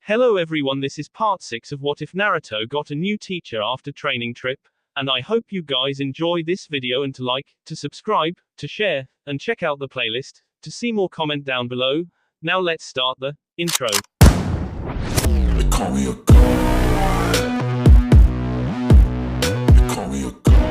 Hello everyone, this is part 6 of What If Naruto Got a New Teacher After Training Trip, and I hope you guys enjoy this video and to like, to subscribe, to share, and check out the playlist, to see more comment down below. Now let's start the intro. They call me a god. They call me a god.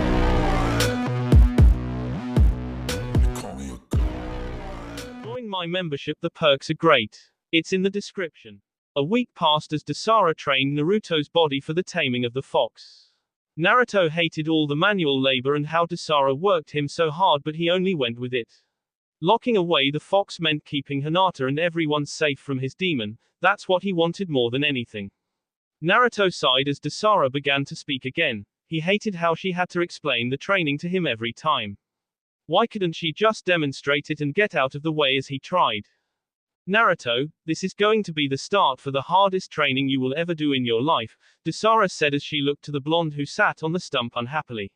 They call me a god. Join my membership, the perks are great. It's in the description. A week passed as Dasara trained Naruto's body for the taming of the fox. Naruto hated all the manual labor and how Dasara worked him so hard, but he only went with it. Locking away the fox meant keeping Hinata and everyone safe from his demon. That's what he wanted more than anything. Naruto sighed as Dasara began to speak again. He hated how she had to explain the training to him every time. Why couldn't she just demonstrate it and get out of the way as he tried? Naruto, this is going to be the start for the hardest training you will ever do in your life, Dasara said as she looked to the blonde who sat on the stump unhappily.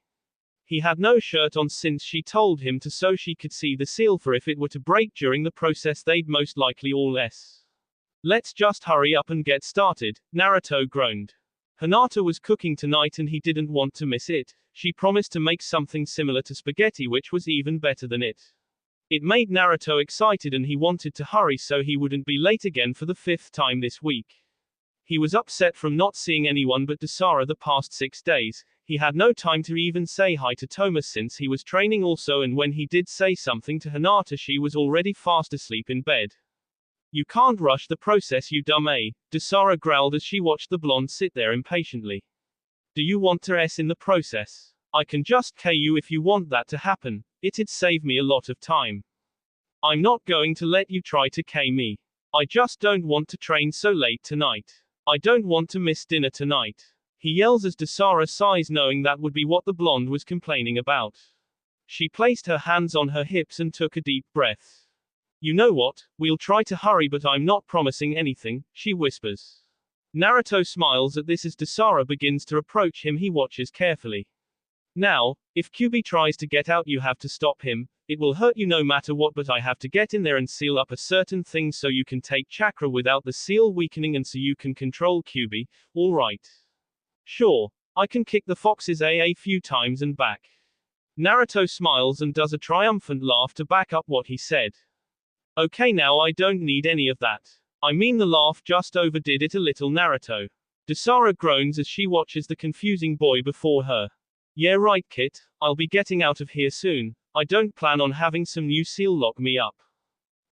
He had no shirt on since she told him to so she could see the seal, for if it were to break during the process they'd most likely all less. Let's just hurry up and get started, Naruto groaned. Hinata was cooking tonight and he didn't want to miss it. She promised to make something similar to spaghetti which was even better than it. It made Naruto excited and he wanted to hurry so he wouldn't be late again for the 5th time this week. He was upset from not seeing anyone but Dasara the past 6 days. He had no time to even say hi to Thomas since he was training also, and when he did say something to Hinata she was already fast asleep in bed. You can't rush the process, you dumb A, Dasara growled as she watched the blonde sit there impatiently. Do you want to S in the process? I can just K you if you want that to happen. It'd save me a lot of time. I'm not going to let you try to K me. I just don't want to train so late tonight. I don't want to miss dinner tonight. He yells as Dasara sighs, knowing that would be what the blonde was complaining about. She placed her hands on her hips and took a deep breath. You know what, we'll try to hurry but I'm not promising anything, she whispers. Naruto smiles at this as Dasara begins to approach him. He watches carefully. Now, if Kyuubi tries to get out you have to stop him. It will hurt you no matter what, but I have to get in there and seal up a certain thing so you can take chakra without the seal weakening and so you can control Kyuubi. Alright. Sure. I can kick the fox's a few times and back. Naruto smiles and does a triumphant laugh to back up what he said. Okay, now I don't need any of that. I mean, the laugh just overdid it a little, Naruto. Dasara groans as she watches the confusing boy before her. Yeah right Kit, I'll be getting out of here soon. I don't plan on having some new seal lock me up.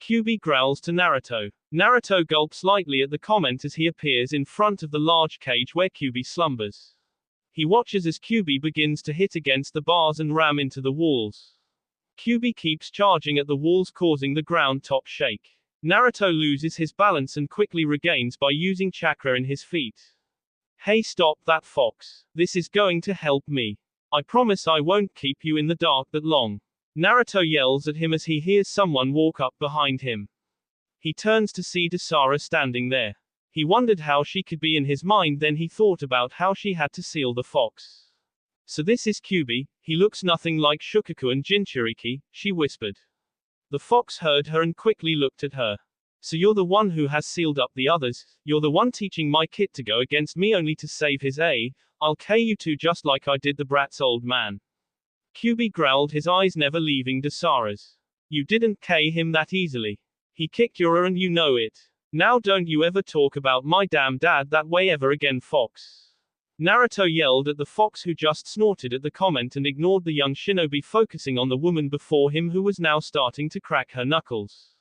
Kyuubi growls to Naruto. Naruto gulps lightly at the comment as he appears in front of the large cage where Kyuubi slumbers. He watches as Kyuubi begins to hit against the bars and ram into the walls. Kyuubi keeps charging at the walls, causing the ground top shake. Naruto loses his balance and quickly regains by using chakra in his feet. Hey, stop that, fox. This is going to help me. I promise I won't keep you in the dark that long. Naruto yells at him as he hears someone walk up behind him. He turns to see Dasara standing there. He wondered how she could be in his mind, then he thought about how she had to seal the fox. So this is Kyuubi, he looks nothing like Shukaku and Jinchuriki, she whispered. The fox heard her and quickly looked at her. So you're the one who has sealed up the others, you're the one teaching my kid to go against me only to save his A. I'll K you too just like I did the brat's old man. Kyuubi growled, his eyes never leaving Dasara's. You didn't K him that easily. He kicked your A and you know it. Now don't you ever talk about my damn dad that way ever again, fox. Naruto yelled at the fox who just snorted at the comment and ignored the young shinobi, focusing on the woman before him who was now starting to crack her knuckles.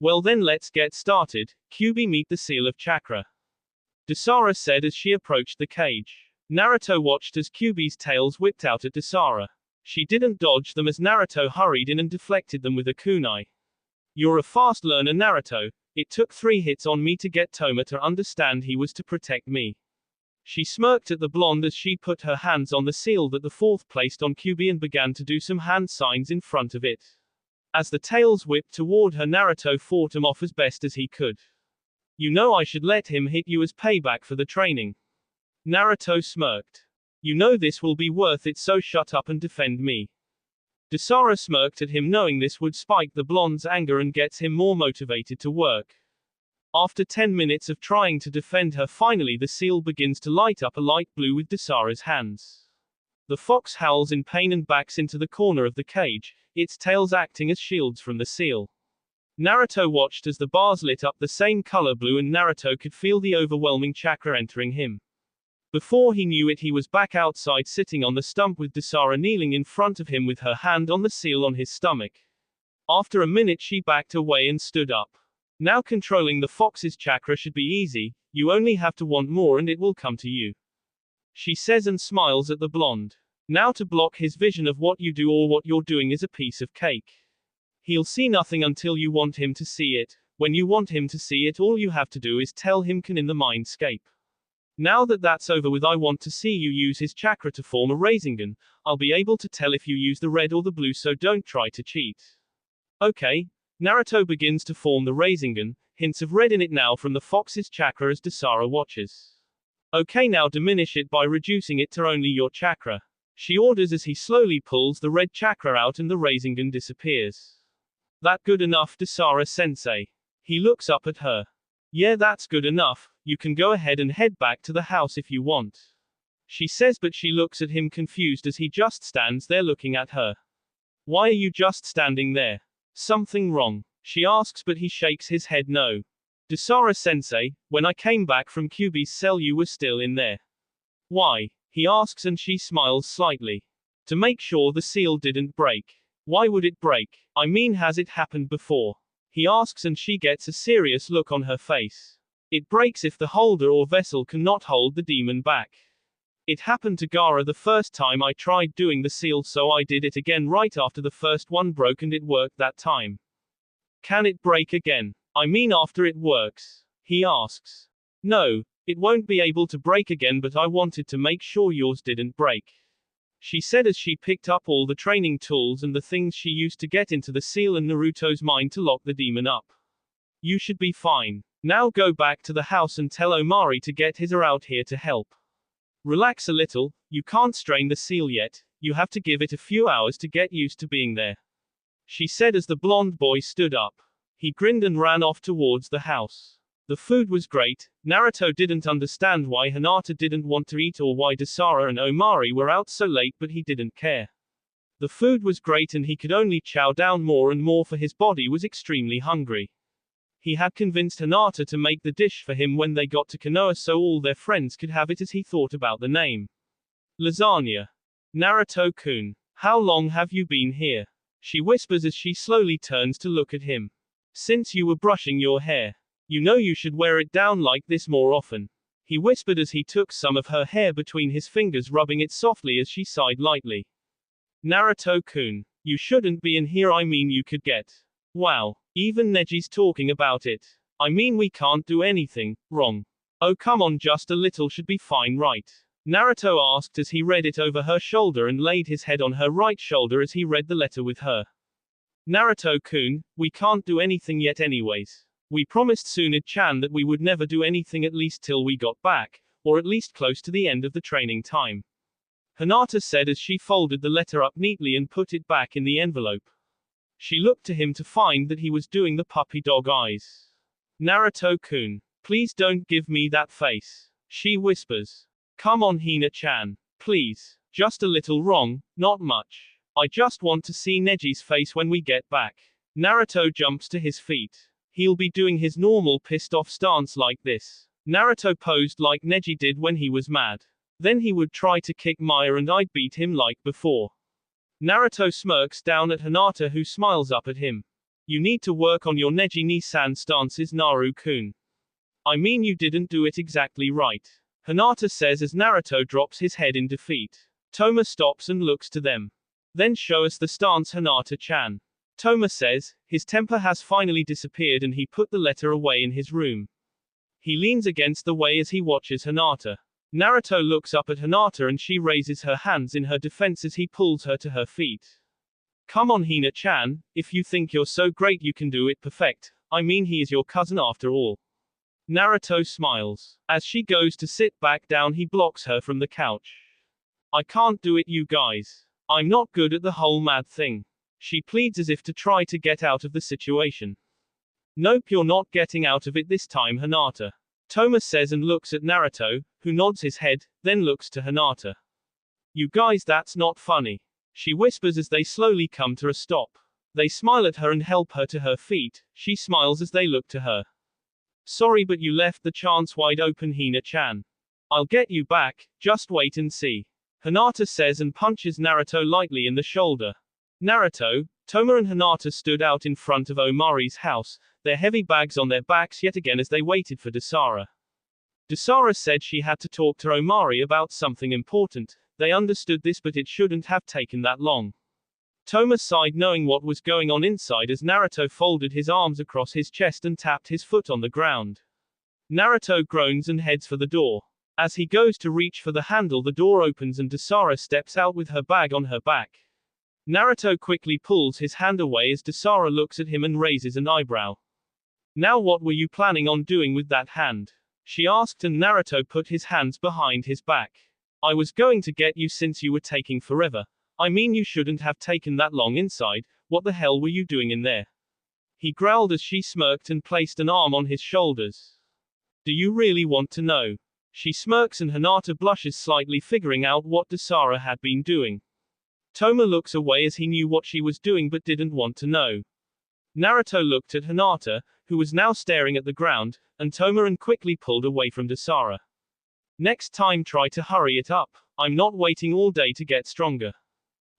Well then let's get started. Kyuubi, meet the seal of chakra. Dasara said as she approached the cage. Naruto watched as Kyuubi's tails whipped out at Dasara. She didn't dodge them as Naruto hurried in and deflected them with a kunai. You're a fast learner, Naruto. It took 3 hits on me to get Toma to understand he was to protect me. She smirked at the blonde as she put her hands on the seal that the 4th placed on Kyuubi and began to do some hand signs in front of it. As the tails whipped toward her, Naruto fought them off as best as he could. You know I should let him hit you as payback for the training. Naruto smirked. You know this will be worth it, so shut up and defend me. Dasara smirked at him, knowing this would spike the blonde's anger and gets him more motivated to work. After 10 minutes of trying to defend her, finally the seal begins to light up a light blue with Dasara's hands. The fox howls in pain and backs into the corner of the cage, its tails acting as shields from the seal. Naruto watched as the bars lit up the same color blue, and Naruto could feel the overwhelming chakra entering him. Before he knew it, he was back outside sitting on the stump with Dasara kneeling in front of him with her hand on the seal on his stomach. After a minute she backed away and stood up. Now controlling the fox's chakra should be easy, you only have to want more and it will come to you, she says and smiles at the blonde. Now to block his vision of what you do or what you're doing is a piece of cake. He'll see nothing until you want him to see it. When you want him to see it, all you have to do is tell him can in the mindscape. Now that that's over with, I want to see you use his chakra to form a Rasengan. I'll be able to tell if you use the red or the blue, so don't try to cheat. Okay. Naruto begins to form the Rasengan, hints of red in it now from the fox's chakra as Dasara watches. Okay, now diminish it by reducing it to only your chakra, she orders as he slowly pulls the red chakra out and the Rasengan disappears. That good enough, Dasara-sensei? He looks up at her. Yeah, that's good enough, you can go ahead and head back to the house if you want, she says, but she looks at him confused as he just stands there looking at her. Why are you just standing there? Something wrong? She asks, but he shakes his head no. Dasara-sensei, when I came back from Kyuubi's cell you were still in there. Why? He asks and she smiles slightly. To make sure the seal didn't break. Why would it break? I mean, has it happened before? He asks and she gets a serious look on her face. It breaks if the holder or vessel cannot hold the demon back. It happened to Gaara the first time I tried doing the seal, so I did it again right after the first one broke and it worked that time. Can it break again? I mean after it works? He asks. No, it won't be able to break again, but I wanted to make sure yours didn't break, she said as she picked up all the training tools and the things she used to get into the seal and Naruto's mind to lock the demon up. You should be fine. Now go back to the house and tell Omari to get his out here to help. Relax a little, you can't strain the seal yet, you have to give it a few hours to get used to being there, she said as the blonde boy stood up. He grinned and ran off towards the house. The food was great. Naruto didn't understand why Hinata didn't want to eat or why Dasara and Omari were out so late, but he didn't care. The food was great and he could only chow down more and more, for his body was extremely hungry. He had convinced Hinata to make the dish for him when they got to Konoha so all their friends could have it, as he thought about the name. Lasagna. Naruto-kun, how long have you been here? She whispers as she slowly turns to look at him. Since you were brushing your hair. You know you should wear it down like this more often, he whispered as he took some of her hair between his fingers, rubbing it softly as she sighed lightly. Naruto-kun, you shouldn't be in here, I mean you could get. Wow, even Neji's talking about it. I mean we can't do anything wrong. Oh come on, just a little should be fine, right? Naruto asked as he read it over her shoulder and laid his head on her right shoulder as he read the letter with her. Naruto-kun, we can't do anything yet anyways. We promised Tsunade-chan that we would never do anything at least till we got back, or at least close to the end of the training time, Hinata said as she folded the letter up neatly and put it back in the envelope. She looked to him to find that he was doing the puppy dog eyes. Naruto-kun, please don't give me that face, she whispers. Come on Hina-chan. Please. Just a little wrong, not much. I just want to see Neji's face when we get back. Naruto jumps to his feet. He'll be doing his normal pissed off stance like this. Naruto posed like Neji did when he was mad. Then he would try to kick Maya and I'd beat him like before. Naruto smirks down at Hinata, who smiles up at him. You need to work on your Neji-ni-san stances, Naru-kun. I mean you didn't do it exactly right, Hinata says as Naruto drops his head in defeat. Toma stops and looks to them. Then show us the stance, Hinata-chan. Toma says. His temper has finally disappeared and he put the letter away in his room. He leans against the way as he watches Hinata. Naruto looks up at Hinata and she raises her hands in her defense as he pulls her to her feet. Come on Hina-chan, if you think you're so great you can do it perfect. I mean he is your cousin after all. Naruto smiles. As she goes to sit back down he blocks her from the couch. I can't do it you guys. I'm not good at the whole mad thing, she pleads as if to try to get out of the situation. Nope, you're not getting out of it this time, Hinata. Toma says and looks at Naruto, who nods his head, then looks to Hinata. You guys, that's not funny. She whispers as they slowly come to a stop. They smile at her and help her to her feet. She smiles as they look to her. Sorry, but you left the chance wide open, Hina-chan. I'll get you back, just wait and see. Hinata says and punches Naruto lightly in the shoulder. Naruto, Toma and Hinata stood out in front of Omari's house, their heavy bags on their backs yet again as they waited for Dasara. Dasara said she had to talk to Omari about something important. They understood this, but it shouldn't have taken that long. Toma sighed knowing what was going on inside as Naruto folded his arms across his chest and tapped his foot on the ground. Naruto groans and heads for the door. As he goes to reach for the handle, the door opens and Dasara steps out with her bag on her back. Naruto quickly pulls his hand away as Dasara looks at him and raises an eyebrow. Now what were you planning on doing with that hand? She asked, and Naruto put his hands behind his back. I was going to get you since you were taking forever. I mean, you shouldn't have taken that long inside. What the hell were you doing in there? He growled as she smirked and placed an arm on his shoulders. Do you really want to know? She smirks and Hinata blushes slightly, figuring out what Dasara had been doing. Toma looks away as he knew what she was doing but didn't want to know. Naruto looked at Hinata, who was now staring at the ground, and Toma and quickly pulled away from Dasara. Next time try to hurry it up. I'm not waiting all day to get stronger.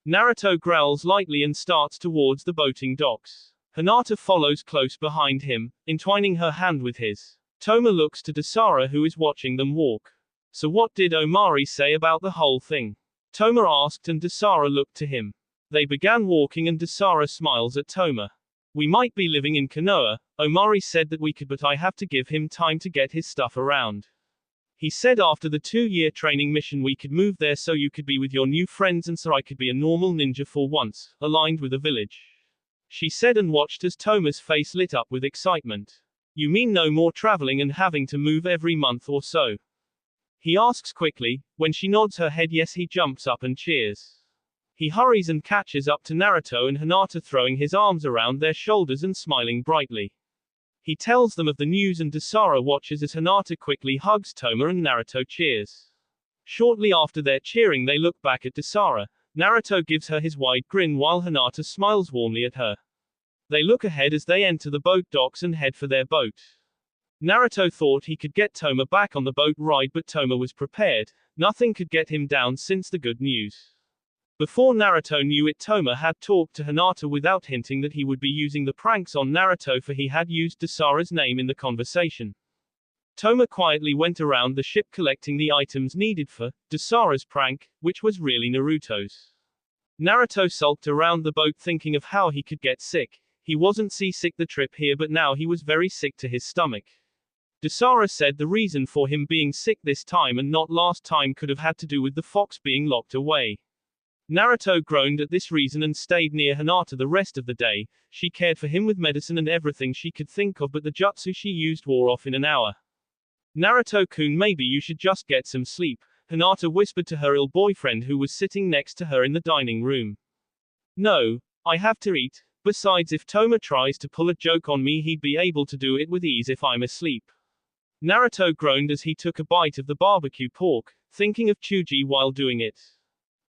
Naruto growls lightly and starts towards the boating docks. Hinata follows close behind him, entwining her hand with his. Toma looks to Dasara, who is watching them walk. So what did Omari say about the whole thing? Toma asked, and Dasara looked to him. They began walking and Dasara smiles at Toma. We might be living in Konoha. Omari said that we could, but I have to give him time to get his stuff around. He said after the 2-year training mission we could move there so you could be with your new friends and so I could be a normal ninja for once, aligned with a village. She said and watched as Toma's face lit up with excitement. You mean no more traveling and having to move every month or so? He asks quickly. When she nods her head yes, he jumps up and cheers. He hurries and catches up to Naruto and Hinata, throwing his arms around their shoulders and smiling brightly. He tells them of the news and Dasara watches as Hinata quickly hugs Toma and Naruto cheers. Shortly after their cheering they look back at Dasara. Naruto gives her his wide grin while Hinata smiles warmly at her. They look ahead as they enter the boat docks and head for their boat. Naruto thought he could get Toma back on the boat ride, but Toma was prepared. Nothing could get him down since the good news. Before Naruto knew it, Toma had talked to Hinata without hinting that he would be using the pranks on Naruto, for he had used Dasara's name in the conversation. Toma quietly went around the ship collecting the items needed for Dasara's prank, which was really Naruto's. Naruto sulked around the boat thinking of how he could get sick. He wasn't seasick the trip here, but now he was very sick to his stomach. Dasara said the reason for him being sick this time and not last time could have had to do with the fox being locked away. Naruto groaned at this reason and stayed near Hinata the rest of the day. She cared for him with medicine and everything she could think of, but the jutsu she used wore off in an hour. Naruto-kun, maybe you should just get some sleep, Hinata whispered to her ill boyfriend who was sitting next to her in the dining room. No, I have to eat. Besides, if Toma tries to pull a joke on me, he'd be able to do it with ease if I'm asleep. Naruto groaned as he took a bite of the barbecue pork, thinking of Chuji while doing it.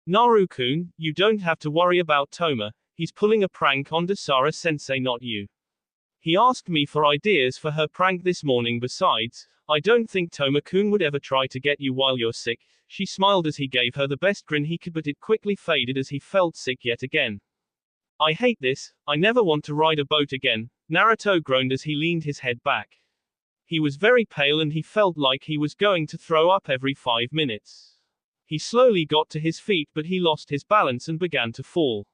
Naru-kun, you don't have to worry about Toma. He's pulling a prank on Dasara-sensei, not you. He asked me for ideas for her prank this morning. Besides, I don't think Toma-kun would ever try to get you while you're sick. She smiled as he gave her the best grin he could, but it quickly faded as he felt sick yet again. I hate this. I never want to ride a boat again, Naruto groaned as he leaned his head back. He was very pale and he felt like he was going to throw up every 5 minutes. He slowly got to his feet, but he lost his balance and began to fall.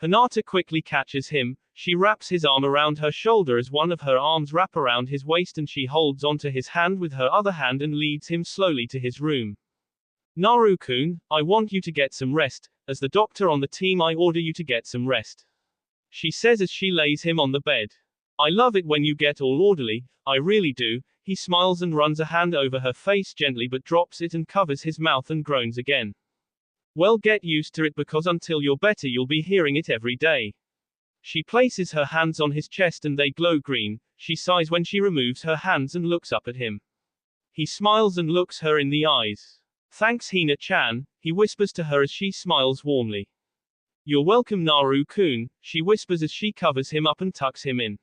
Hinata quickly catches him. She wraps his arm around her shoulder as one of her arms wrap around his waist, and she holds onto his hand with her other hand and leads him slowly to his room. Naru-kun, I want you to get some rest. As the doctor on the team, I order you to get some rest. She says as she lays him on the bed. I love it when you get all orderly, I really do. He smiles and runs a hand over her face gently, but drops it and covers his mouth and groans again. Well, get used to it, because until you're better you'll be hearing it every day. She places her hands on his chest and they glow green. She sighs when she removes her hands and looks up at him. He smiles and looks her in the eyes. Thanks Hina-chan, he whispers to her as she smiles warmly. You're welcome Naru-kun, she whispers as she covers him up and tucks him in.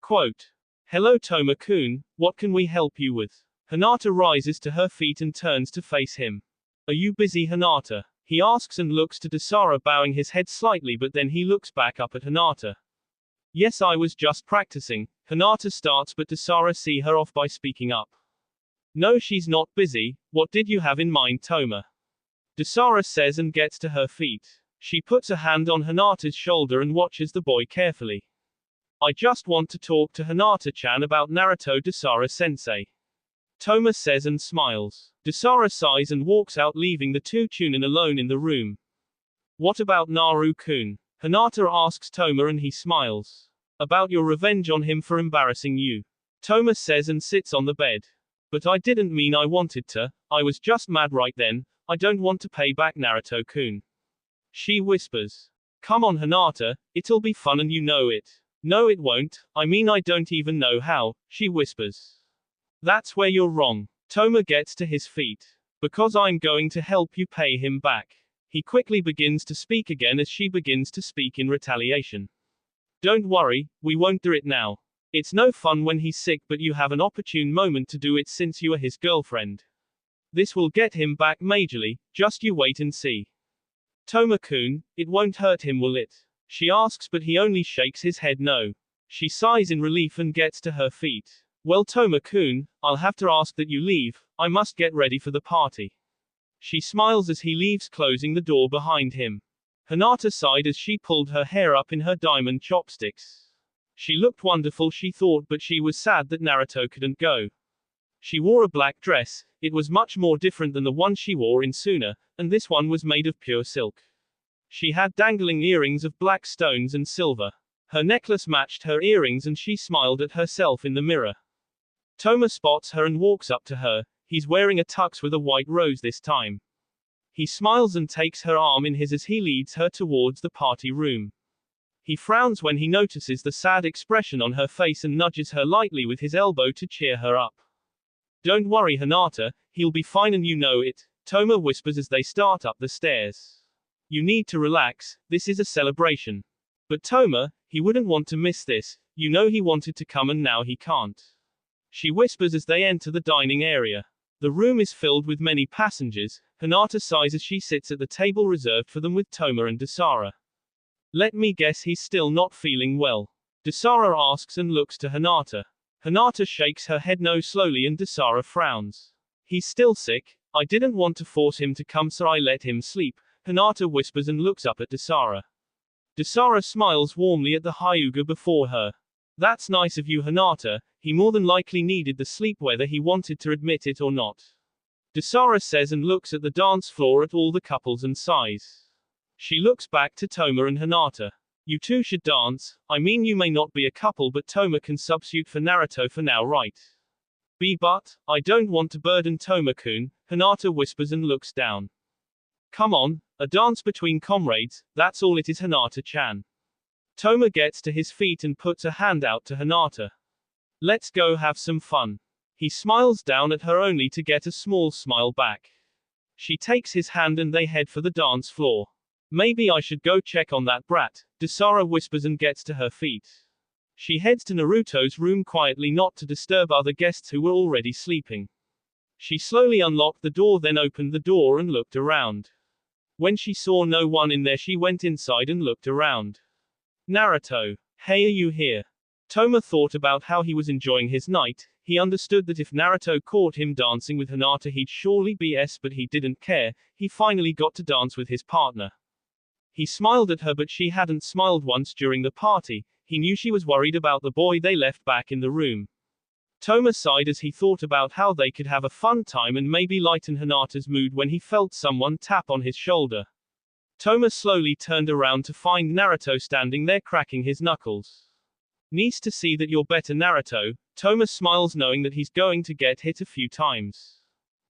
Quote. Hello Toma-kun, what can we help you with? Hinata rises to her feet and turns to face him. Are you busy Hinata? He asks and looks to Dasara bowing his head slightly but then he looks back up at Hinata. Yes I was just practicing, Hinata starts but Dasara see her off by speaking up. No she's not busy, what did you have in mind Toma? Dasara says and gets to her feet. She puts a hand on Hinata's shoulder and watches the boy carefully. I just want to talk to Hinata-chan about Naruto Dasara-sensei. Toma says and smiles. Dasara sighs and walks out leaving the two chunin alone in the room. What about Naru-kun? Hinata asks Toma and he smiles. About your revenge on him for embarrassing you. Toma says and sits on the bed. But I didn't mean I wanted to, I was just mad right then, I don't want to pay back Naruto-kun. She whispers. Come on Hinata, it'll be fun and you know it. No it won't, I mean I don't even know how, she whispers. That's where you're wrong. Toma gets to his feet. Because I'm going to help you pay him back. He quickly begins to speak again as she begins to speak in retaliation. Don't worry, we won't do it now. It's no fun when he's sick but you have an opportune moment to do it since you are his girlfriend. This will get him back majorly, just you wait and see. Toma-kun, it won't hurt him will it? She asks but he only shakes his head no. She sighs in relief and gets to her feet. Well Toma-kun, I'll have to ask that you leave, I must get ready for the party. She smiles as he leaves closing the door behind him. Hinata sighed as she pulled her hair up in her diamond chopsticks. She looked wonderful she thought but she was sad that Naruto couldn't go. She wore a black dress, it was much more different than the one she wore in Suna, and this one was made of pure silk. She had dangling earrings of black stones and silver. Her necklace matched her earrings and she smiled at herself in the mirror. Toma spots her and walks up to her, he's wearing a tux with a white rose this time. He smiles and takes her arm in his as he leads her towards the party room. He frowns when he notices the sad expression on her face and nudges her lightly with his elbow to cheer her up. Don't worry Hinata, he'll be fine and you know it, Toma whispers as they start up the stairs. You need to relax, this is a celebration. But Toma, he wouldn't want to miss this, you know he wanted to come and now he can't. She whispers as they enter the dining area. The room is filled with many passengers, Hinata sighs as she sits at the table reserved for them with Toma and Dasara. Let me guess he's still not feeling well. Dasara asks and looks to Hinata. Hinata shakes her head no slowly and Dasara frowns. He's still sick, I didn't want to force him to come so I let him sleep, Hinata whispers and looks up at Dasara. Dasara smiles warmly at the Hyuga before her. That's nice of you Hinata, he more than likely needed the sleep whether he wanted to admit it or not. Dasara says and looks at the dance floor at all the couples and sighs. She looks back to Toma and Hinata. You two should dance, I mean you may not be a couple but Toma can substitute for Naruto for now right? But, I don't want to burden Toma-kun, Hinata whispers and looks down. Come on, a dance between comrades, that's all it is Hinata-chan. Toma gets to his feet and puts a hand out to Hinata. Let's go have some fun. He smiles down at her only to get a small smile back. She takes his hand and they head for the dance floor. Maybe I should go check on that brat, Dasara whispers and gets to her feet. She heads to Naruto's room quietly not to disturb other guests who were already sleeping. She slowly unlocked the door then opened the door and looked around. When she saw no one in there she went inside and looked around. Naruto. Hey are you here? Toma thought about how he was enjoying his night, he understood that if Naruto caught him dancing with Hinata he'd surely be but he didn't care, he finally got to dance with his partner. He smiled at her but she hadn't smiled once during the party, he knew she was worried about the boy they left back in the room. Toma sighed as he thought about how they could have a fun time and maybe lighten Hinata's mood when he felt someone tap on his shoulder. Toma slowly turned around to find Naruto standing there cracking his knuckles. Nice to see that you're better Naruto, Toma smiles knowing that he's going to get hit a few times.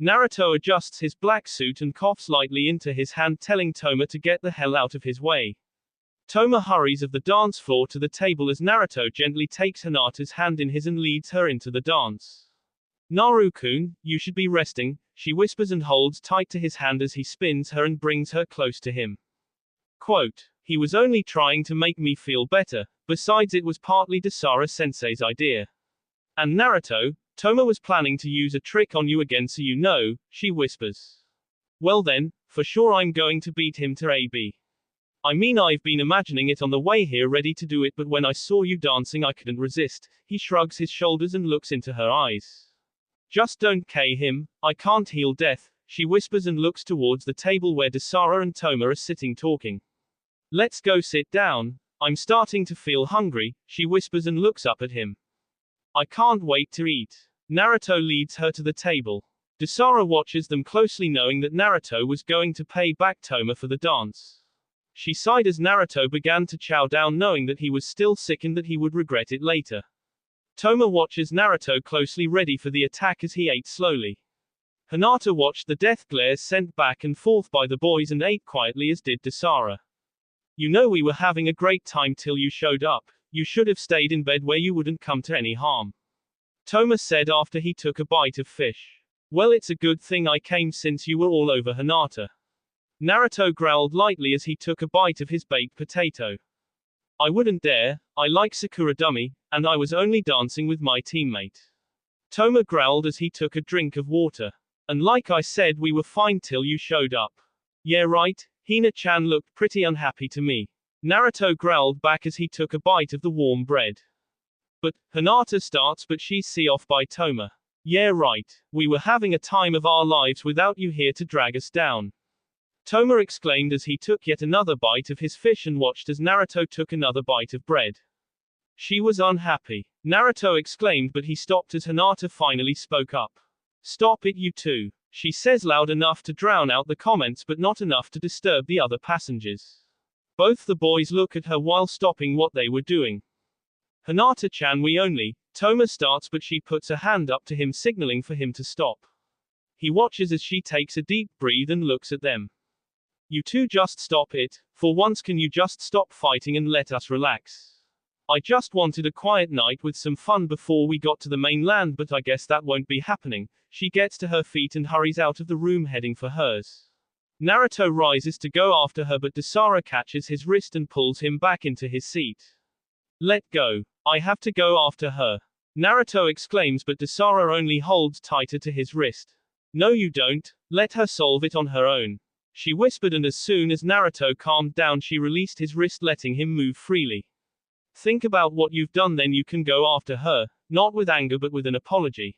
Naruto adjusts his black suit and coughs lightly into his hand telling Toma to get the hell out of his way. Toma hurries of the dance floor to the table as Naruto gently takes Hinata's hand in his and leads her into the dance. Naru-kun, you should be resting, she whispers and holds tight to his hand as he spins her and brings her close to him. Quote, he was only trying to make me feel better, besides it was partly Dasara-sensei's idea. And Naruto, Toma was planning to use a trick on you again so you know, she whispers. Well then, for sure I'm going to beat him to AB. I mean I've been imagining it on the way here ready to do it but when I saw you dancing I couldn't resist, he shrugs his shoulders and looks into her eyes. Just don't K him, I can't heal death, she whispers and looks towards the table where Dasara and Toma are sitting talking. Let's go sit down, I'm starting to feel hungry, she whispers and looks up at him. I can't wait to eat. Naruto leads her to the table. Dasara watches them closely knowing that Naruto was going to pay back Toma for the dance. She sighed as Naruto began to chow down knowing that he was still sick and that he would regret it later. Toma watches Naruto closely ready for the attack as he ate slowly. Hinata watched the death glares sent back and forth by the boys and ate quietly as did Dasara. You know we were having a great time till you showed up, you should have stayed in bed where you wouldn't come to any harm. Toma said after he took a bite of fish. Well it's a good thing I came since you were all over Hinata. Naruto growled lightly as he took a bite of his baked potato. I wouldn't dare, I like Sakura dummy, and I was only dancing with my teammate. Toma growled as he took a drink of water. And like I said we were fine till you showed up. Yeah right, Hina-chan looked pretty unhappy to me. Naruto growled back as he took a bite of the warm bread. But, Hinata starts but she's see off by Toma. Yeah right, we were having a time of our lives without you here to drag us down. Toma exclaimed as he took yet another bite of his fish and watched as Naruto took another bite of bread. She was unhappy. Naruto exclaimed but he stopped as Hinata finally spoke up. Stop it you two, she says loud enough to drown out the comments but not enough to disturb the other passengers. Both the boys look at her while stopping what they were doing. Hinata-chan we only, Toma starts but she puts a hand up to him signaling for him to stop. He watches as she takes a deep breath and looks at them. You two just stop it, for once can you just stop fighting and let us relax? I just wanted a quiet night with some fun before we got to the mainland but I guess that won't be happening. She gets to her feet and hurries out of the room heading for hers. Naruto rises to go after her but Dasara catches his wrist and pulls him back into his seat. Let go. I have to go after her. Naruto exclaims but Dasara only holds tighter to his wrist. No you don't, let her solve it on her own. She whispered and as soon as Naruto calmed down she released his wrist letting him move freely. Think about what you've done then you can go after her, not with anger but with an apology.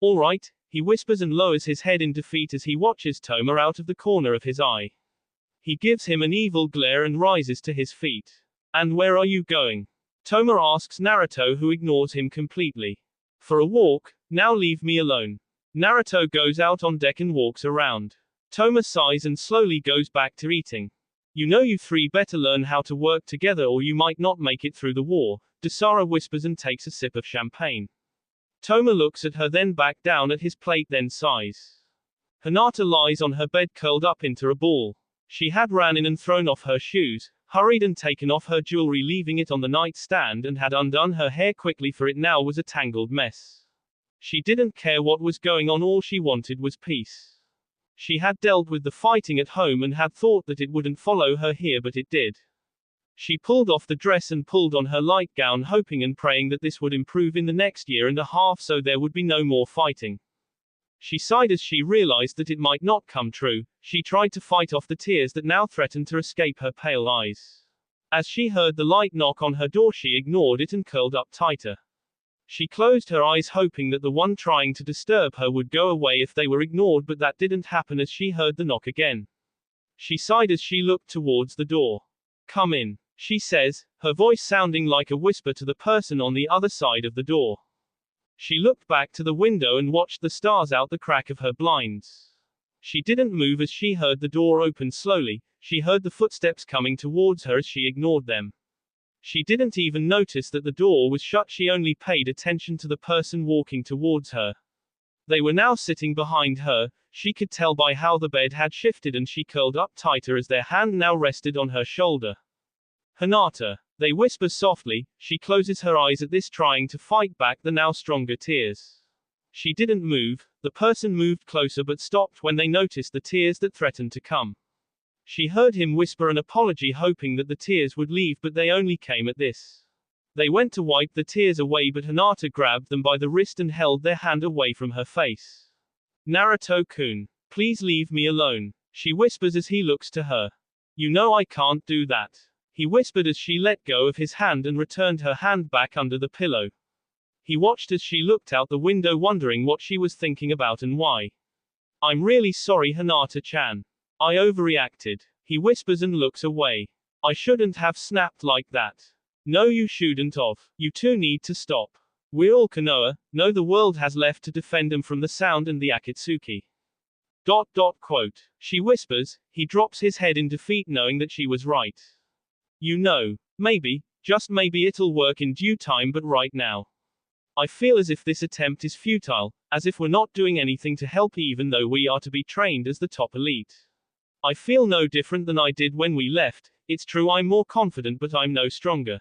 Alright, he whispers and lowers his head in defeat as he watches Toma out of the corner of his eye. He gives him an evil glare and rises to his feet. And where are you going? Toma asks Naruto who ignores him completely. For a walk, now leave me alone. Naruto goes out on deck and walks around. Toma sighs and slowly goes back to eating. You know you three better learn how to work together or you might not make it through the war, Dasara whispers and takes a sip of champagne. Toma looks at her then back down at his plate then sighs. Hinata lies on her bed curled up into a ball. She had ran in and thrown off her shoes, hurried and taken off her jewelry leaving it on the nightstand and had undone her hair quickly for it now was a tangled mess. She didn't care what was going on all she wanted was peace. She had dealt with the fighting at home and had thought that it wouldn't follow her here but it did. She pulled off the dress and pulled on her light gown hoping and praying that this would improve in the next year and a half so there would be no more fighting. She sighed as she realized that it might not come true. She tried to fight off the tears that now threatened to escape her pale eyes. As she heard the light knock on her door she ignored it and curled up tighter. She closed her eyes hoping that the one trying to disturb her would go away if they were ignored but that didn't happen as she heard the knock again. She sighed as she looked towards the door. Come in, she says, her voice sounding like a whisper to the person on the other side of the door. She looked back to the window and watched the stars out the crack of her blinds. She didn't move as she heard the door open slowly, she heard the footsteps coming towards her as she ignored them. She didn't even notice that the door was shut, she only paid attention to the person walking towards her. They were now sitting behind her, she could tell by how the bed had shifted and she curled up tighter as their hand now rested on her shoulder. Hinata. They whisper softly. She closes her eyes at this, trying to fight back the now stronger tears. She didn't move. The person moved closer but stopped when they noticed the tears that threatened to come. She heard him whisper an apology, hoping that the tears would leave, but they only came at this. They went to wipe the tears away, but Hinata grabbed them by the wrist and held their hand away from her face. Naruto-kun, please leave me alone, she whispers as he looks to her. You know I can't do that, he whispered as she let go of his hand and returned her hand back under the pillow. He watched as she looked out the window, wondering what she was thinking about and why. I'm really sorry, Hinata-chan. I overreacted, he whispers and looks away. I shouldn't have snapped like that. No, you shouldn't have. You two need to stop. We're all Konoha. No, the world has left to defend him from the sound and the Akatsuki. Quote. She whispers. He drops his head in defeat, knowing that she was right. You know, maybe, just maybe it'll work in due time, but right now, I feel as if this attempt is futile, as if we're not doing anything to help even though we are to be trained as the top elite. I feel no different than I did when we left. It's true I'm more confident, but I'm no stronger.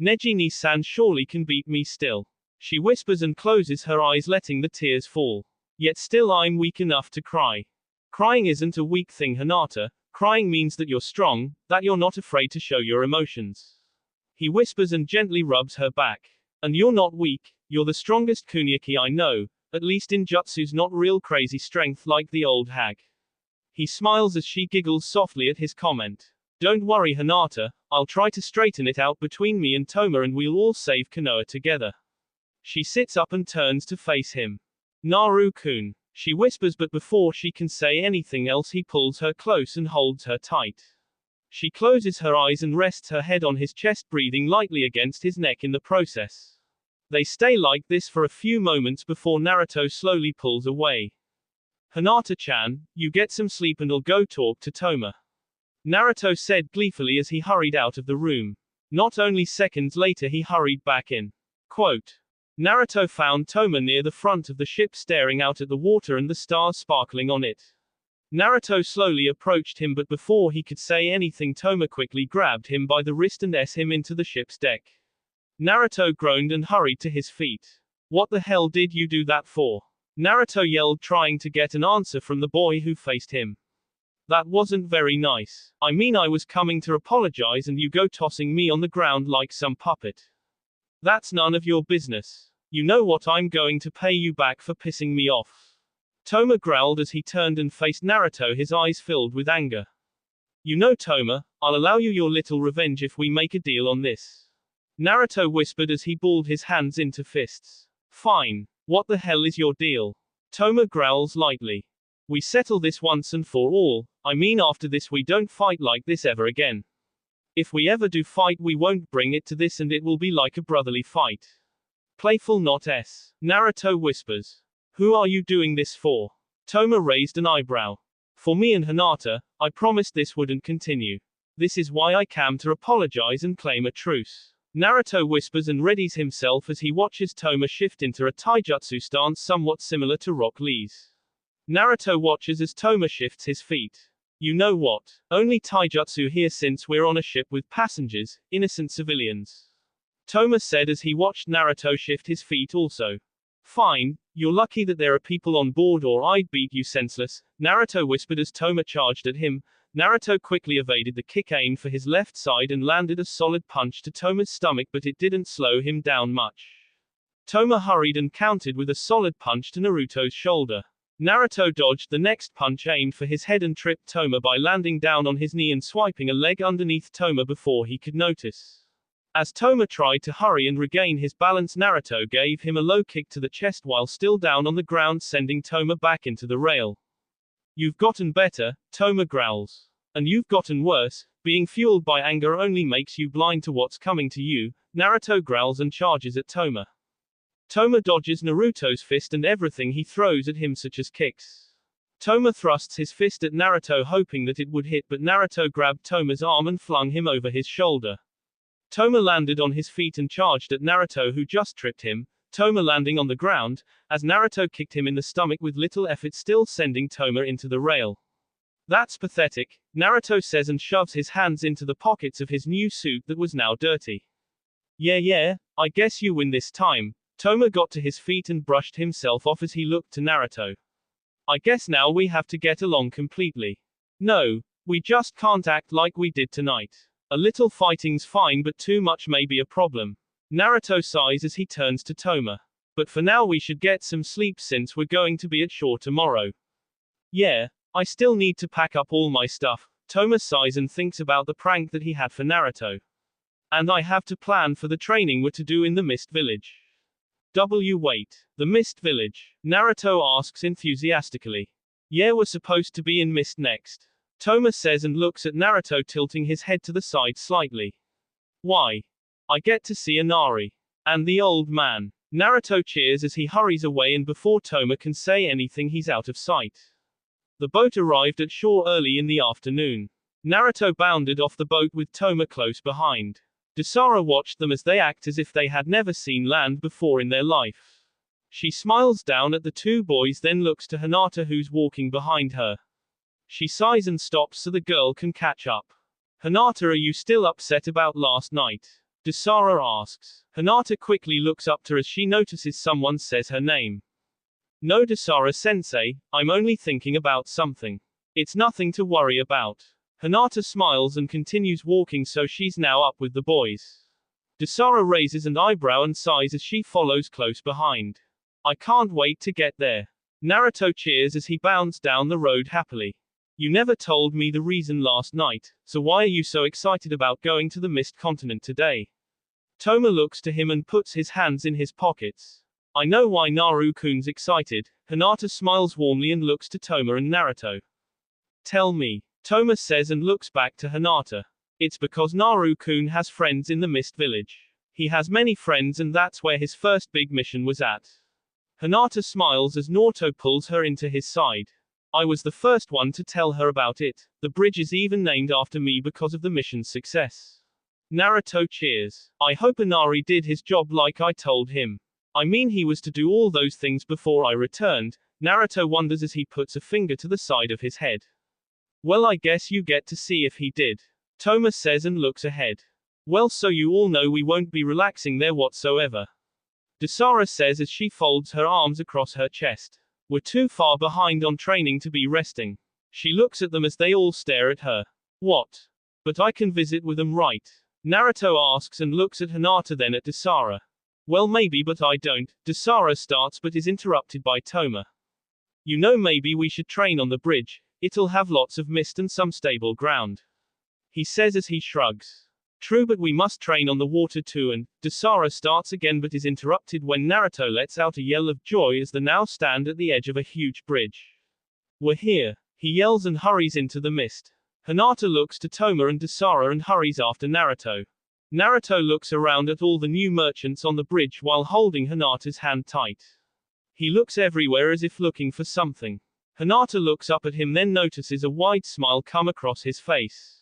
Neji-ni-san surely can beat me still. She whispers and closes her eyes, letting the tears fall. Yet still I'm weak enough to cry. Crying isn't a weak thing, Hinata. Crying means that you're strong, that you're not afraid to show your emotions. He whispers and gently rubs her back. And you're not weak, you're the strongest kunyaki I know, at least in jutsu's not real crazy strength like the old hag. He smiles as she giggles softly at his comment. Don't worry, Hinata, I'll try to straighten it out between me and Toma and we'll all save Konoha together. She sits up and turns to face him. Naru-kun, she whispers, but before she can say anything else he pulls her close and holds her tight. She closes her eyes and rests her head on his chest, breathing lightly against his neck in the process. They stay like this for a few moments before Naruto slowly pulls away. Hinata-chan, you get some sleep and I'll go talk to Toma, Naruto said gleefully as he hurried out of the room. Not only seconds later he hurried back in. Quote. Naruto found Toma near the front of the ship, staring out at the water and the stars sparkling on it. Naruto slowly approached him, but before he could say anything Toma quickly grabbed him by the wrist and him into the ship's deck. Naruto groaned and hurried to his feet. What the hell did you do that for? Naruto yelled, trying to get an answer from the boy who faced him. That wasn't very nice. I mean, I was coming to apologize and you go tossing me on the ground like some puppet. That's none of your business. You know what, I'm going to pay you back for pissing me off. Toma growled as he turned and faced Naruto, his eyes filled with anger. You know, Toma, I'll allow you your little revenge if we make a deal on this, Naruto whispered as he balled his hands into fists. Fine. What the hell is your deal? Toma growls lightly. We settle this once and for all. I mean, after this we don't fight like this ever again. If we ever do fight, we won't bring it to this, and it will be like a brotherly fight. Playful, not s. Naruto whispers. Who are you doing this for? Toma raised an eyebrow. For me and Hinata. I promised this wouldn't continue. This is why I came to apologize and claim a truce, Naruto whispers and readies himself as he watches Toma shift into a taijutsu stance somewhat similar to Rock Lee's. Naruto watches as Toma shifts his feet. You know what? Only taijutsu here since we're on a ship with passengers, innocent civilians, Toma said as he watched Naruto shift his feet also. Fine, you're lucky that there are people on board or I'd beat you senseless, Naruto whispered as Toma charged at him. Naruto quickly evaded the kick, aimed for his left side and landed a solid punch to Toma's stomach, but it didn't slow him down much. Toma hurried and countered with a solid punch to Naruto's shoulder. Naruto dodged the next punch, aimed for his head, and tripped Toma by landing down on his knee and swiping a leg underneath Toma before he could notice. As Toma tried to hurry and regain his balance, Naruto gave him a low kick to the chest while still down on the ground, sending Toma back into the rail. You've gotten better, Toma growls. And you've gotten worse. Being fueled by anger only makes you blind to what's coming to you, Naruto growls and charges at Toma. Toma dodges Naruto's fist and everything he throws at him, such as kicks. Toma thrusts his fist at Naruto, hoping that it would hit, but Naruto grabbed Toma's arm and flung him over his shoulder. Toma landed on his feet and charged at Naruto, who just tripped him, Toma landing on the ground, as Naruto kicked him in the stomach with little effort, still sending Toma into the rail. That's pathetic, Naruto says and shoves his hands into the pockets of his new suit that was now dirty. Yeah, I guess you win this time. Toma got to his feet and brushed himself off as he looked to Naruto. I guess now we have to get along completely. No, we just can't act like we did tonight. A little fighting's fine, but too much may be a problem. Naruto sighs as he turns to Toma. But for now we should get some sleep since we're going to be at shore tomorrow. Yeah, I still need to pack up all my stuff. Toma sighs and thinks about the prank that he had for Naruto. And I have to plan for the training we're to do in the Mist Village. Wait. The Mist Village? Naruto asks enthusiastically. Yeah, we're supposed to be in Mist next. Toma says and looks at Naruto, tilting his head to the side slightly. Why? I get to see Inari. And the old man. Naruto cheers as he hurries away, and before Toma can say anything he's out of sight. The boat arrived at shore early in the afternoon. Naruto bounded off the boat with Toma close behind. Dasara watched them as they act as if they had never seen land before in their life. She smiles down at the two boys, then looks to Hinata, who's walking behind her. She sighs and stops so the girl can catch up. Hinata, are you still upset about last night? Dasara asks. Hinata quickly looks up to her as she notices someone says her name. No, Dasara-sensei, I'm only thinking about something. It's nothing to worry about. Hinata smiles and continues walking, so she's now up with the boys. Dasara raises an eyebrow and sighs as she follows close behind. I can't wait to get there. Naruto cheers as he bounds down the road happily. You never told me the reason last night, so why are you so excited about going to the Mist Continent today? Toma looks to him and puts his hands in his pockets. I know why Naru-kun's excited. Hinata smiles warmly and looks to Toma and Naruto. Tell me. Toma says and looks back to Hinata. It's because Naru-kun has friends in the Mist Village. He has many friends, and that's where his first big mission was at. Hinata smiles as Naruto pulls her into his side. I was the first one to tell her about it. The bridge is even named after me because of the mission's success. Naruto cheers. I hope Inari did his job like I told him. I mean, he was to do all those things before I returned. Naruto wonders as he puts a finger to the side of his head. Well, I guess you get to see if he did. Toma says and looks ahead. Well, so you all know we won't be relaxing there whatsoever. Dasara says as she folds her arms across her chest. We're too far behind on training to be resting. She looks at them as they all stare at her. What? But I can visit with them, right? Naruto asks and looks at Hinata, then at Dasara. Well, maybe, but I don't. Dasara starts but is interrupted by Toma. You know, maybe we should train on the bridge. It'll have lots of mist and some stable ground. He says as he shrugs. True, but we must train on the water too, and Dasara starts again but is interrupted when Naruto lets out a yell of joy as they now stand at the edge of a huge bridge. We're here. He yells and hurries into the mist. Hinata looks to Toma and Dasara and hurries after Naruto. Naruto looks around at all the new merchants on the bridge while holding Hinata's hand tight. He looks everywhere as if looking for something. Hinata looks up at him, then notices a wide smile come across his face.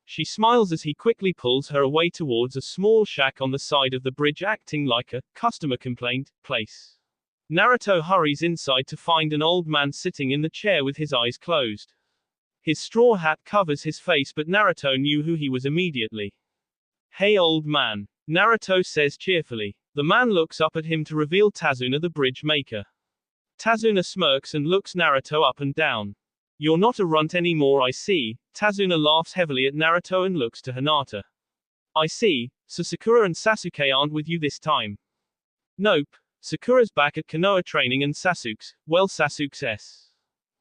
She smiles as he quickly pulls her away towards a small shack on the side of the bridge, acting like a customer complaint place. Naruto hurries inside to find an old man sitting in the chair with his eyes closed. His straw hat covers his face, but Naruto knew who he was immediately. Hey, old man, Naruto says cheerfully. The man looks up at him to reveal Tazuna, the bridge maker. Tazuna smirks and looks Naruto up and down. You're not a runt anymore, I see. Tazuna laughs heavily at Naruto and looks to Hinata. I see, so Sakura and Sasuke aren't with you this time. Nope. Sakura's back at Konoha training and Sasuke's, well, Sasuke's.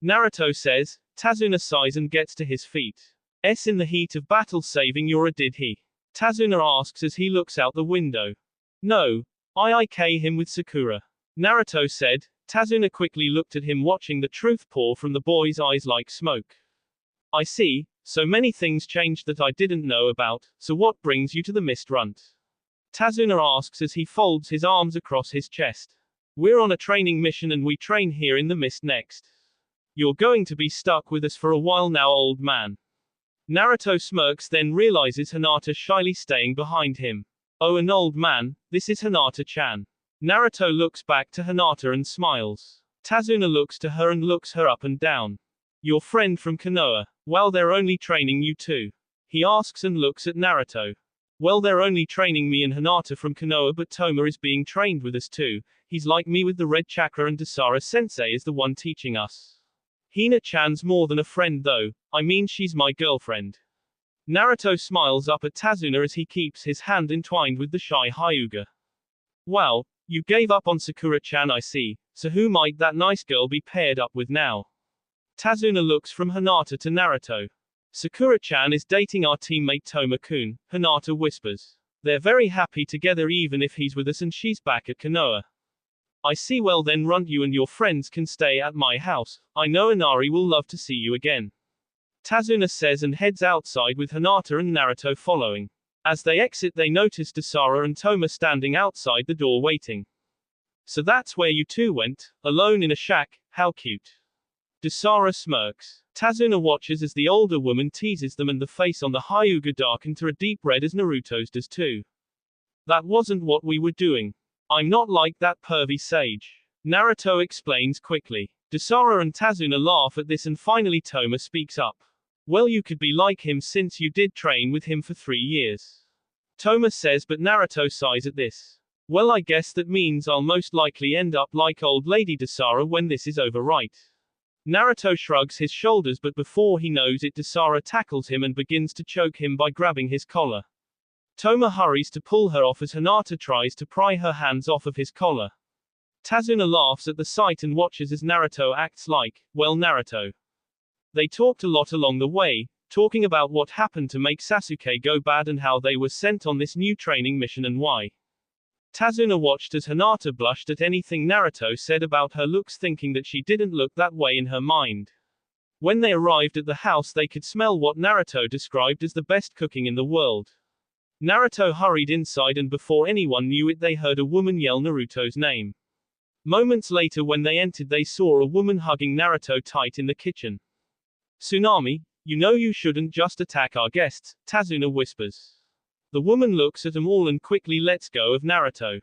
Naruto says. Tazuna sighs and gets to his feet. In the heat of battle saving Yura, did he? Tazuna asks as he looks out the window. No. I him with Sakura. Naruto said. Tazuna quickly looked at him, watching the truth pour from the boy's eyes like smoke. I see, so many things changed that I didn't know about, so what brings you to the Mist Runt? Tazuna asks as he folds his arms across his chest. We're on a training mission and we train here in the mist next. You're going to be stuck with us for a while now, old man. Naruto smirks, then realizes Hinata shyly staying behind him. Oh, an old man, this is Hinata-chan. Naruto looks back to Hinata and smiles. Tazuna looks to her and looks her up and down. Your friend from Konoha. Well, they're only training you too. He asks and looks at Naruto. Well, they're only training me and Hinata from Konoha, but Toma is being trained with us too. He's like me with the red chakra, and Dasara sensei is the one teaching us. Hina-chan's more than a friend though, I mean she's my girlfriend. Naruto smiles up at Tazuna as he keeps his hand entwined with the shy Hyuga. Wow, you gave up on Sakura-chan, I see, so who might that nice girl be paired up with now? Tazuna looks from Hinata to Naruto. Sakura-chan is dating our teammate Toma-kun, Hinata whispers. They're very happy together even if he's with us and she's back at Konoha. I see, well then Runt, you and your friends can stay at my house, I know Inari will love to see you again. Tazuna says and heads outside with Hinata and Naruto following. As they exit they notice Dasara and Toma standing outside the door waiting. So that's where you two went, alone in a shack, how cute. Dasara smirks. Tazuna watches as the older woman teases them and the face on the Hyuga darkened to a deep red as Naruto's does too. That wasn't what we were doing. I'm not like that pervy sage. Naruto explains quickly. Dasara and Tazuna laugh at this and finally Toma speaks up. Well, you could be like him since you did train with him for 3 years. Toma says, but Naruto sighs at this. Well, I guess that means I'll most likely end up like old lady Dasara when this is over, right? Naruto shrugs his shoulders, but before he knows it Dasara tackles him and begins to choke him by grabbing his collar. Toma hurries to pull her off as Hinata tries to pry her hands off of his collar. Tazuna laughs at the sight and watches as Naruto acts like, well, Naruto. They talked a lot along the way, talking about what happened to make Sasuke go bad and how they were sent on this new training mission and why. Tazuna watched as Hinata blushed at anything Naruto said about her looks, thinking that she didn't look that way in her mind. When they arrived at the house they could smell what Naruto described as the best cooking in the world. Naruto hurried inside and before anyone knew it they heard a woman yell Naruto's name. Moments later when they entered they saw a woman hugging Naruto tight in the kitchen. Tsunami, you know you shouldn't just attack our guests, Tazuna whispers. The woman looks at them all and quickly lets go of Naruto.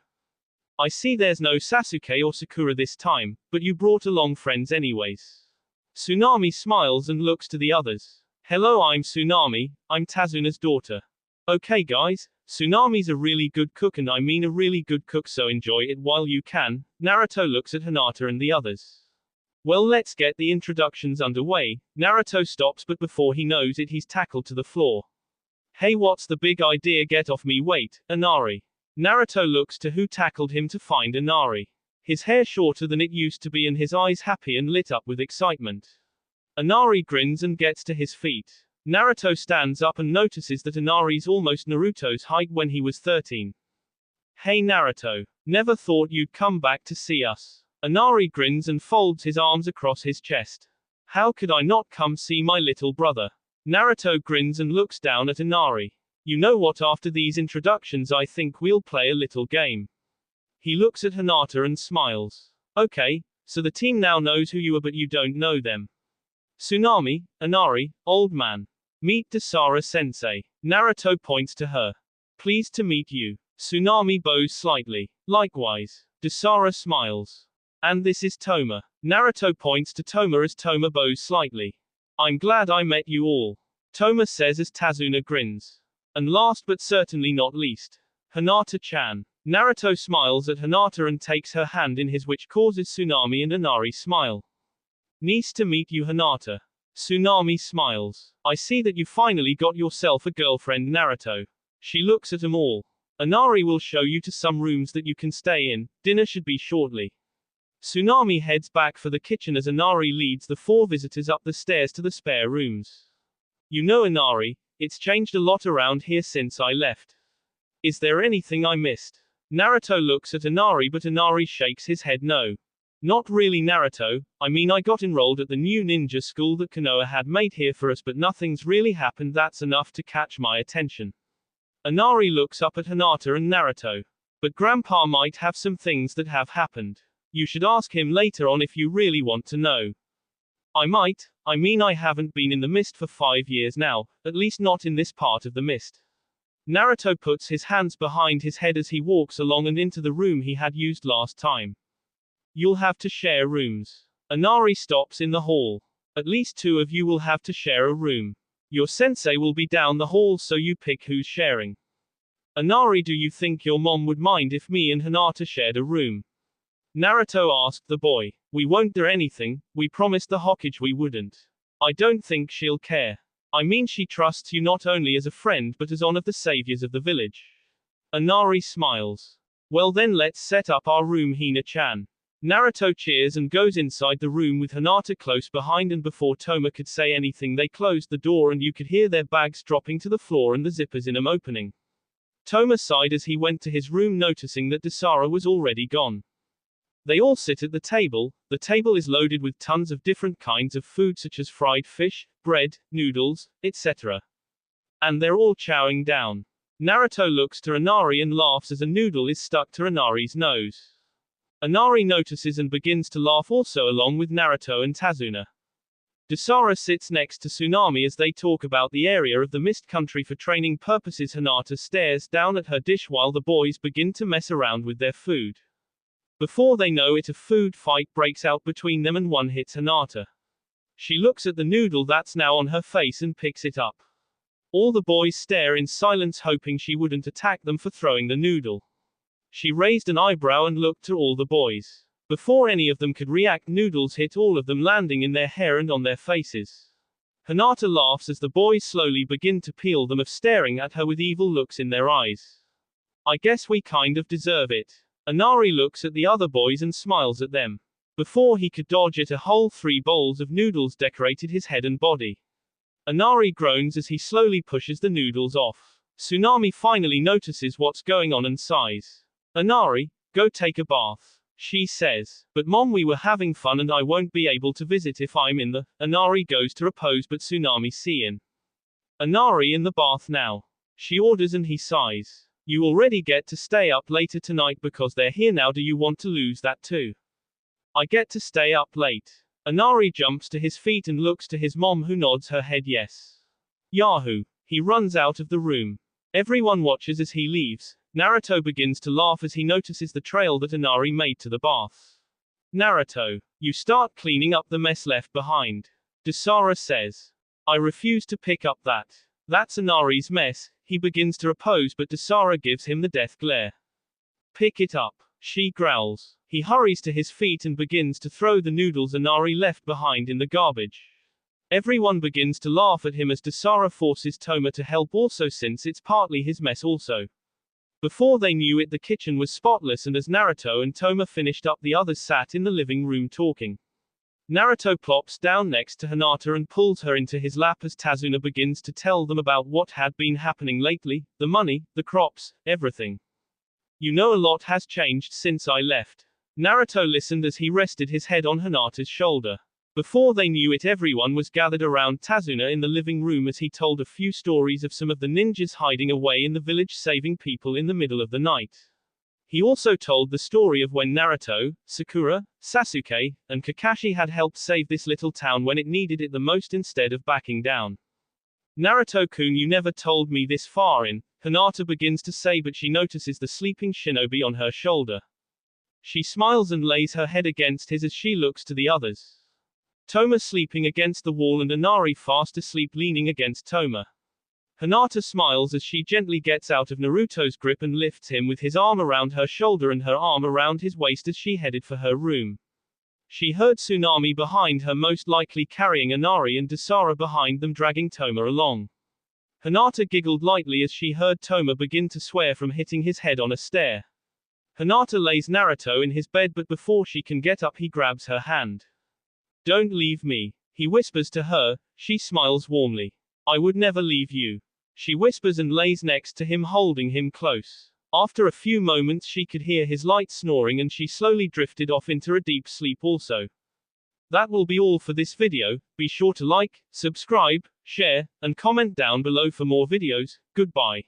I see there's no Sasuke or Sakura this time, but you brought along friends anyways. Tsunami smiles and looks to the others. Hello, I'm Tsunami, I'm Tazuna's daughter. Okay guys, Tsunami's a really good cook, and I mean a really good cook, so enjoy it while you can. Naruto looks at Hinata and the others. Well, let's get the introductions underway. Naruto stops, but before he knows it he's tackled to the floor. Hey, what's the big idea? Get off me, wait, Inari. Naruto looks to who tackled him to find Inari. His hair shorter than it used to be and his eyes happy and lit up with excitement. Inari grins and gets to his feet. Naruto stands up and notices that Inari's almost Naruto's height when he was 13. Hey Naruto. Never thought you'd come back to see us. Inari grins and folds his arms across his chest. How could I not come see my little brother? Naruto grins and looks down at Inari. You know what, after these introductions I think we'll play a little game. He looks at Hinata and smiles. Okay, so the team now knows who you are but you don't know them. Tsunami, Inari, old man. Meet Dasara sensei. Naruto points to her. Pleased to meet you. Tsunami bows slightly. Likewise. Dasara smiles. And this is Toma. Naruto points to Toma as Toma bows slightly. I'm glad I met you all. Toma says as Tazuna grins. And last but certainly not least, Hinata-chan. Naruto smiles at Hinata and takes her hand in his, which causes Tsunami and Inari smile. Nice to meet you, Hinata. Tsunami smiles. I see that you finally got yourself a girlfriend, Naruto. She looks at them all. Inari will show you to some rooms that you can stay in. Dinner should be shortly. Tsunami heads back for the kitchen as Inari leads the 4 visitors up the stairs to the spare rooms. You know, Inari, it's changed a lot around here since I left. Is there anything I missed? Naruto looks at Inari, but Inari shakes his head no. Not really, Naruto. I mean, I got enrolled at the new ninja school that Konoha had made here for us, but nothing's really happened that's enough to catch my attention. Inari looks up at Hinata and Naruto. But Grandpa might have some things that have happened. You should ask him later on if you really want to know. I might. I mean, I haven't been in the mist for 5 years now, at least not in this part of the mist. Naruto puts his hands behind his head as he walks along and into the room he had used last time. You'll have to share rooms. Inari stops in the hall. At least 2 of you will have to share a room. Your sensei will be down the hall, so you pick who's sharing. Inari, do you think your mom would mind if me and Hinata shared a room? Naruto asked the boy. We won't do anything, we promised the Hokage we wouldn't. I don't think she'll care. I mean, she trusts you not only as a friend but as one of the saviors of the village. Inari smiles. Well then, let's set up our room, Hina-chan. Naruto cheers and goes inside the room with Hinata close behind, and before Toma could say anything they closed the door and you could hear their bags dropping to the floor and the zippers in them opening. Toma sighed as he went to his room, noticing that Dasara was already gone. They all sit at the table. The table is loaded with tons of different kinds of food such as fried fish, bread, noodles, etc. And they're all chowing down. Naruto looks to Inari and laughs as a noodle is stuck to Inari's nose. Inari notices and begins to laugh also, along with Naruto and Tazuna. Dasara sits next to Tsunami as they talk about the area of the Mist Country for training purposes. Hinata stares down at her dish while the boys begin to mess around with their food. Before they know it, a food fight breaks out between them and one hits Hinata. She looks at the noodle that's now on her face and picks it up. All the boys stare in silence, hoping she wouldn't attack them for throwing the noodle. She raised an eyebrow and looked to all the boys. Before any of them could react, noodles hit all of them, landing in their hair and on their faces. Hinata laughs as the boys slowly begin to peel them off, staring at her with evil looks in their eyes. I guess we kind of deserve it. Inari looks at the other boys and smiles at them. Before he could dodge it, a whole 3 bowls of noodles decorated his head and body. Inari groans as he slowly pushes the noodles off. Tsunami finally notices what's going on and sighs. Inari, go take a bath, she says. But mom, we were having fun and I won't be able to visit if I'm in the. Inari goes to repose, but Tsunami seeing Inari in the bath now. She orders and he sighs. You already get to stay up later tonight because they're here now. Do you want to lose that too? I get to stay up late. Inari jumps to his feet and looks to his mom, who nods her head yes. Yahoo! He runs out of the room. Everyone watches as he leaves. Naruto begins to laugh as he notices the trail that Inari made to the bath. Naruto, you start cleaning up the mess left behind. Dasara says. I refuse to pick up that. That's Inari's mess. He begins to repose, but Dasara gives him the death glare. Pick it up, she growls. He hurries to his feet and begins to throw the noodles Inari left behind in the garbage. Everyone begins to laugh at him as Dasara forces Toma to help also, since it's partly his mess also. Before they knew it, the kitchen was spotless, and as Naruto and Toma finished up, the others sat in the living room talking. Naruto plops down next to Hinata and pulls her into his lap as Tazuna begins to tell them about what had been happening lately, the money, the crops, everything. You know, a lot has changed since I left. Naruto listened as he rested his head on Hinata's shoulder. Before they knew it, everyone was gathered around Tazuna in the living room as he told a few stories of some of the ninjas hiding away in the village, saving people in the middle of the night. He also told the story of when Naruto, Sakura, Sasuke, and Kakashi had helped save this little town when it needed it the most instead of backing down. Naruto-kun, you never told me this far in, Hinata begins to say, but she notices the sleeping shinobi on her shoulder. She smiles and lays her head against his as she looks to the others. Toma sleeping against the wall and Inari fast asleep leaning against Toma. Hinata smiles as she gently gets out of Naruto's grip and lifts him with his arm around her shoulder and her arm around his waist as she headed for her room. She heard Tsunami behind her, most likely carrying Inari, and Dasara behind them dragging Toma along. Hinata giggled lightly as she heard Toma begin to swear from hitting his head on a stair. Hinata lays Naruto in his bed, but before she can get up he grabs her hand. Don't leave me, he whispers to her. She smiles warmly. I would never leave you, she whispers and lays next to him, holding him close. After a few moments she could hear his light snoring and she slowly drifted off into a deep sleep also. That will be all for this video. Be sure to like, subscribe, share, and comment down below for more videos. Goodbye.